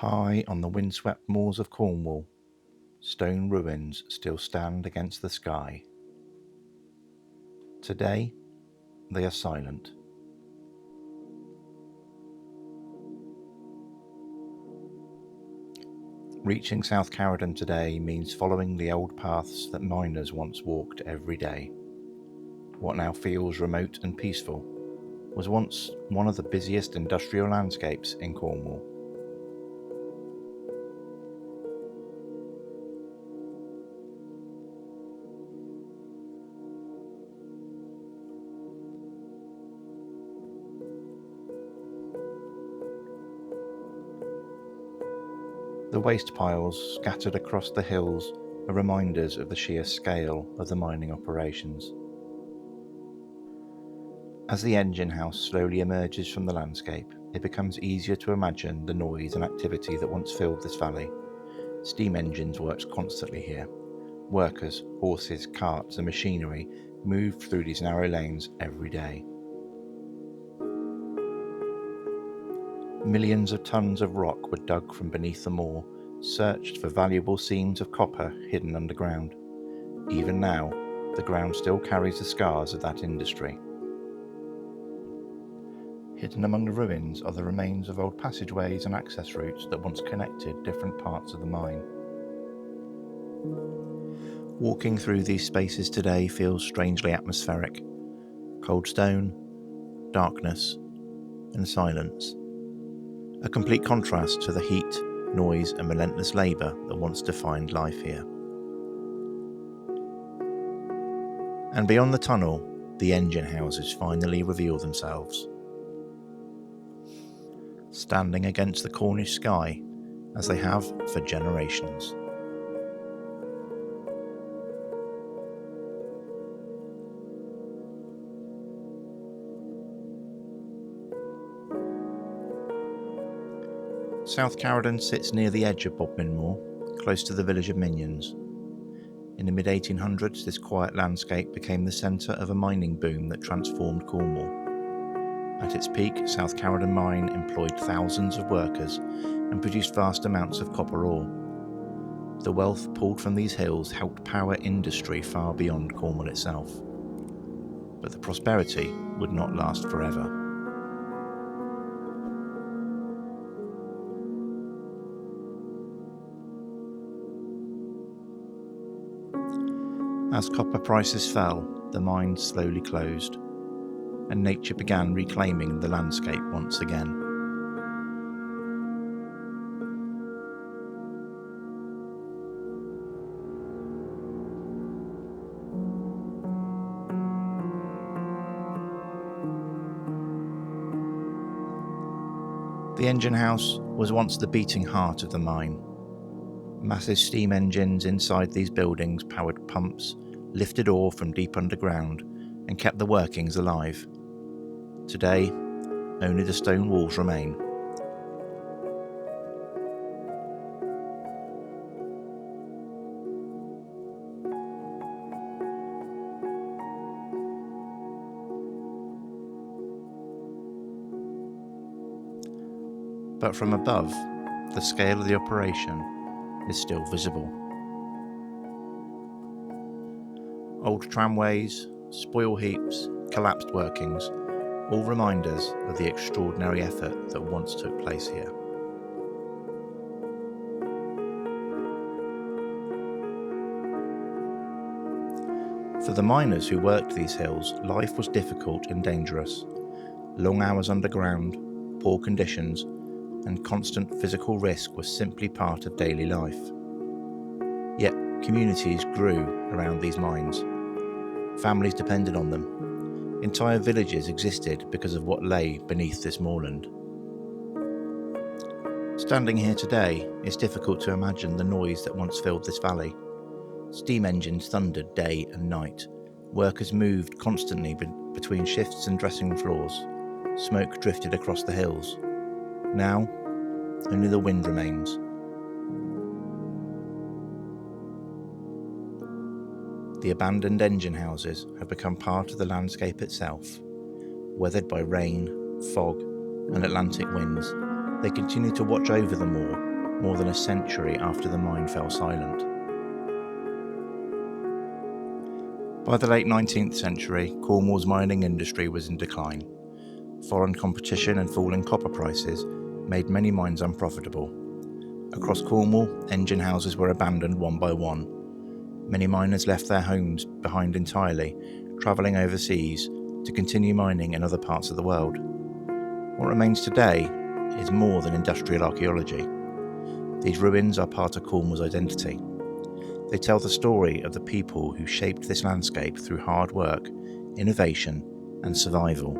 High on the windswept moors of Cornwall, stone ruins still stand against the sky. Today, they are silent. Reaching South Caradon today means following the old paths that miners once walked every day. What now feels remote and peaceful was once one of the busiest industrial landscapes in Cornwall. The waste piles scattered across the hills are reminders of the sheer scale of the mining operations. As the engine house slowly emerges from the landscape, it becomes easier to imagine the noise and activity that once filled this valley. Steam engines worked constantly here. Workers, horses, carts and machinery moved through these narrow lanes every day. Millions of tons of rock were dug from beneath the moor, searched for valuable seams of copper hidden underground. Even now, the ground still carries the scars of that industry. Hidden among the ruins are the remains of old passageways and access routes that once connected different parts of the mine. Walking through these spaces today feels strangely atmospheric. Cold stone, darkness, and silence. A complete contrast to the heat, noise and relentless labour that once defined life here. And beyond the tunnel, the engine houses finally reveal themselves, standing against the Cornish sky as they have for generations. South Caradon sits near the edge of Bodmin Moor, close to the village of Minions. In the mid-1800s, this quiet landscape became the centre of a mining boom that transformed Cornwall. At its peak, South Caradon Mine employed thousands of workers and produced vast amounts of copper ore. The wealth pulled from these hills helped power industry far beyond Cornwall itself. But the prosperity would not last forever. As copper prices fell, the mine slowly closed, and nature began reclaiming the landscape once again. The engine house was once the beating heart of the mine. Massive steam engines inside these buildings powered pumps, lifted ore from deep underground, and kept the workings alive. Today, only the stone walls remain. But from above, the scale of the operation is still visible. Old tramways, spoil heaps, collapsed workings, all remind us of the extraordinary effort that once took place here. For the miners who worked these hills, life was difficult and dangerous. Long hours underground, poor conditions, and constant physical risk was simply part of daily life. Yet communities grew around these mines. Families depended on them. Entire villages existed because of what lay beneath this moorland. Standing here today, it's difficult to imagine the noise that once filled this valley. Steam engines thundered day and night. Workers moved constantly between shifts and dressing floors. Smoke drifted across the hills. Now, only the wind remains. The abandoned engine houses have become part of the landscape itself. Weathered by rain, fog, and Atlantic winds, they continue to watch over the moor, more than a century after the mine fell silent. By the late 19th century, Cornwall's mining industry was in decline. Foreign competition and falling copper prices made many mines unprofitable. Across Cornwall, engine houses were abandoned one by one. Many miners left their homes behind entirely, travelling overseas to continue mining in other parts of the world. What remains today is more than industrial archaeology. These ruins are part of Cornwall's identity. They tell the story of the people who shaped this landscape through hard work, innovation, and survival.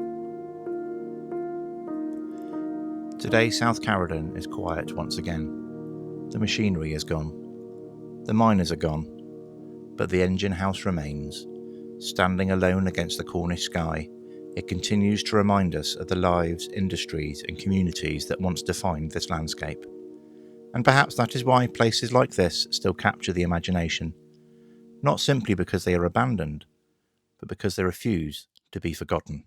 Today, South Caradon is quiet once again. The machinery is gone. The miners are gone. But the engine house remains. Standing alone against the Cornish sky, it continues to remind us of the lives, industries, and communities that once defined this landscape. And perhaps that is why places like this still capture the imagination, not simply because they are abandoned, but because they refuse to be forgotten.